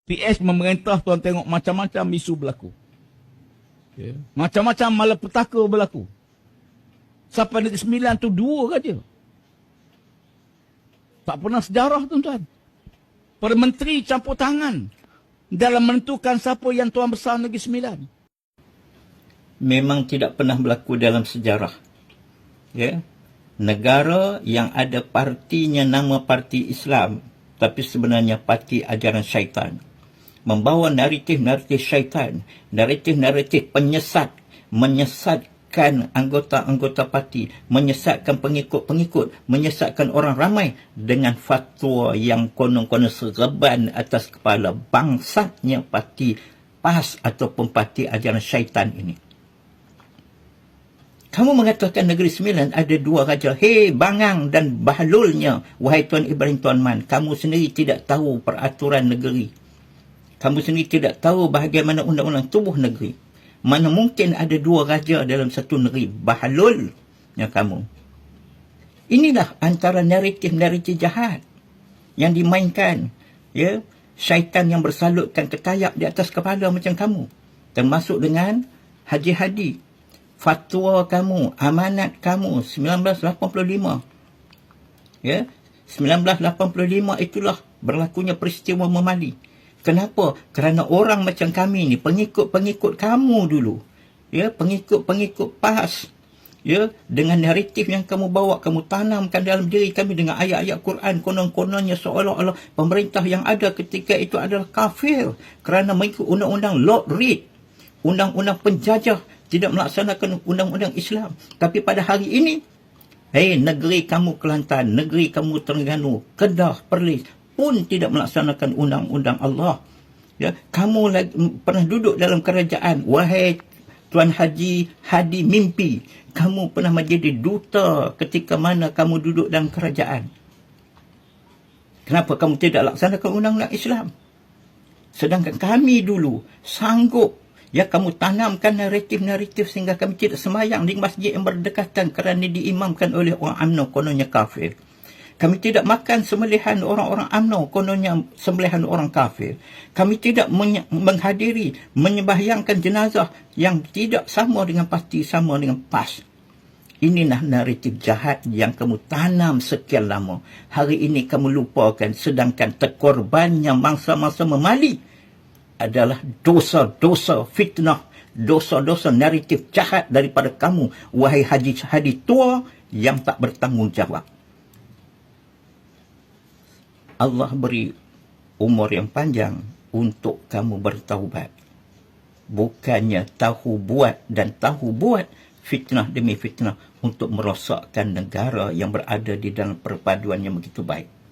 PS memerintah tuan tengok macam-macam isu berlaku. Macam-macam malapetaka berlaku. Sampai Negeri Sembilan tu 2 saja. Tak pernah sejarah tuan-tuan. Para menteri campur tangan dalam menentukan siapa yang tuan besar Negeri Sembilan. Memang tidak pernah berlaku dalam sejarah. Negara yang ada partinya nama Parti Islam, tapi sebenarnya parti ajaran syaitan. Membawa naratif-naratif syaitan, naratif-naratif penyesat, menyesatkan anggota-anggota parti, menyesatkan pengikut-pengikut, menyesatkan orang ramai dengan fatwa yang konon-konon serban atas kepala bangsatnya parti PAS ataupun parti ajaran syaitan ini. Kamu mengatakan Negeri Sembilan ada 2 raja. Hei, Bangang dan Bahlulnya, wahai Tuan Ibrahim Tuan Man, kamu sendiri tidak tahu peraturan negeri. Kamu sendiri tidak tahu bagaimana undang-undang tubuh negeri. Mana mungkin ada 2 raja dalam satu negeri. Bahlulnya kamu. Inilah antara naratif-naratif jahat yang dimainkan. Syaitan yang bersalutkan ketayak di atas kepala macam kamu. Termasuk dengan Haji Hadi. Fatwa kamu, amanat kamu 1985. 1985 itulah berlakunya peristiwa Memali. Kenapa? Kerana orang macam kami ni, pengikut-pengikut kamu dulu. Pengikut-pengikut PAS. Dengan naratif yang kamu bawa, kamu tanamkan dalam diri kami dengan ayat-ayat Quran. Konon-kononnya seolah-olah pemerintah yang ada ketika itu adalah kafir. Kerana mengikut undang-undang Lord Reed. Undang-undang penjajah. Tidak melaksanakan undang-undang Islam. Tapi pada hari ini, negeri kamu Kelantan, negeri kamu Terengganu, Kedah, Perlis pun tidak melaksanakan undang-undang Allah. Kamu pernah duduk dalam kerajaan. Wahai Tuan Haji Hadi Mimpi, kamu pernah menjadi duta ketika mana kamu duduk dalam kerajaan. Kenapa kamu tidak laksanakan undang-undang Islam? Sedangkan kami dulu sanggup kamu tanamkan naratif-naratif sehingga kami tidak sembahyang di masjid yang berdekatan kerana diimamkan oleh orang UMNO kononnya kafir. Kami tidak makan sembelihan orang-orang UMNO kononnya sembelihan orang kafir. Kami tidak menghadiri, menyembahyangkan jenazah yang tidak sama dengan parti, sama dengan PAS. Inilah naratif jahat yang kamu tanam sekian lama. Hari ini kamu lupakan, sedangkan terkorbannya mangsa-mangsa Memali adalah dosa-dosa fitnah, dosa-dosa naratif jahat daripada kamu, wahai Haji Hadi tua yang tak bertanggungjawab. Allah beri umur yang panjang untuk kamu bertaubat. Bukannya tahu buat dan tahu buat, fitnah demi fitnah untuk merosakkan negara yang berada di dalam perpaduan yang begitu baik.